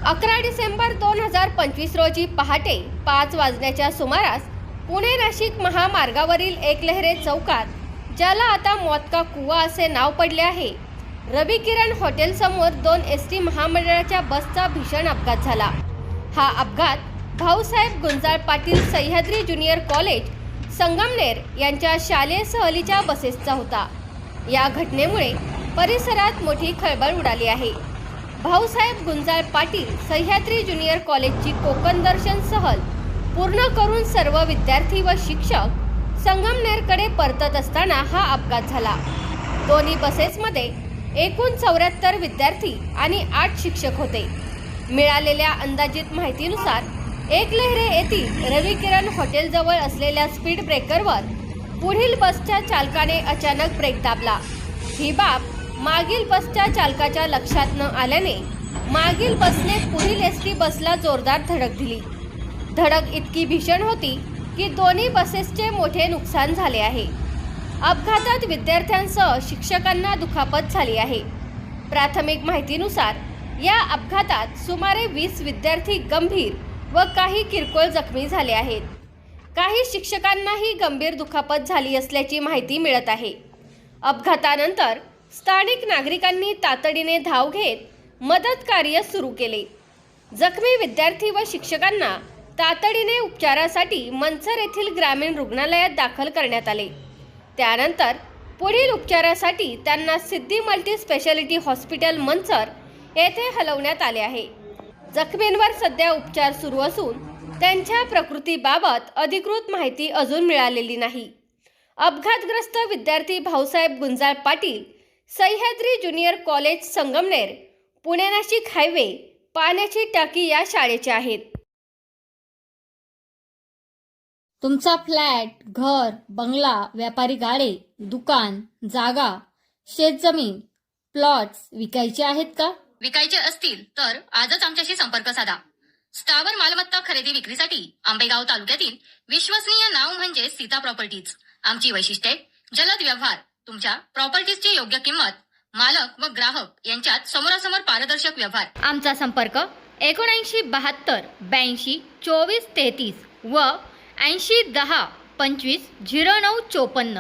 11 डिसेंबर 2025 रोजी पहाटे 5 वाजण्याच्या सुमारास पुणे नाशिक महामार्गावरील एकलहरे चौकात, ज्याला आता मौत का कुआ असे नाव पडले आहे, रवी किरण हॉटेल समोर 2 एसटी महामंडळाच्या बसचा भीषण अपघात झाला। हा अपघात भाऊसाहेब गुंजाळ पाटील सह्याद्री ज्युनियर कॉलेज संगमनेर यांच्या शालेय सहलीच्या बसेसचा होता। या घटनेमुळे परिसरात मोठी खळबळ उडाली आहे। भाऊसाहेब गुंजाळ पाटील सह्याद्री ज्युनियर कॉलेजची कोकण दर्शन सहल पूर्ण करून सर्व विद्यार्थी व शिक्षक संगमनेरकडे परतत असताना हा अपघात झाला। दोन्ही बसेसमध्ये एकूण 74 विद्यार्थी आणि 8 शिक्षक होते। मिळालेल्या अंदाजित माहितीनुसार एकलहरे येथील रवी किरण हॉटेलजवळ असलेल्या स्पीड ब्रेकरवर पुढील बसच्या चालकाने अचानक ब्रेक दाबला। ही बाब मागील बसच्या चालकाच्या लक्षात न आल्याने मागील बसने पुढील एसटी बसला जोरदार धडक दिली। धडक इतकी भीषण होती की दोन्ही बसेसचे मोठे नुकसान झाले आहे। अपघातात विद्यार्थ्यांसह शिक्षकांना दुखापत झाली आहे। प्राथमिक माहितीनुसार या अपघातात सुमारे 20 विद्यार्थी गंभीर व काही किरकोळ जखमी झाले आहेत। काही शिक्षकांनाही गंभीर दुखापत झाली असल्याची माहिती मिळत आहे। अपघातानंतर स्थानिक नागरिकांनी तातडीने धाव घेत मदत कार्य सुरू केले। जखमी विद्यार्थी व शिक्षकांना तातडीने उपचारासाठी मनसर येथील ग्रामीण रुग्णालयात दाखल करण्यात आले। त्यानंतर पुढील उपचारासाठी त्यांना सिद्धी मल्टी स्पेशालिटी हॉस्पिटल मनसर येथे हलवण्यात आले आहे। जखमींवर सध्या उपचार सुरू असून त्यांच्या प्रकृतीबाबत अधिकृत माहिती अजून मिळालेली नाही। अपघातग्रस्त विद्यार्थी Bhausaheb Gunjal Patil Sahyadri junior college Sangamner Pune Nashik highway पाण्याची टाकी या शाळेचे आहेत। तुमचा फ्लॅट, घर, बंगला, व्यापारी गाडे, दुकान, जागा, शेतजमीन, प्लॉट्स विकायचे आहेत का? विकायचे असतील तर आजच आमच्याशी संपर्क साधा। स्थावर मालमत्ता खरेदी विक्रीसाठी आंबेगाव तालुक्यातील विश्वसनीय नाव म्हणजे सीता प्रॉपर्टीज। आमची वैशिष्ट्ये: जलद व्यवहार, तुमच्या प्रॉपर्टीजची योग्य किंमत, मालक व ग्राहक यांच्यात समोरासमोर पारदर्शक व्यवहार। आमचा संपर्क 7972 82 24 33 व 80 10 25 09 54।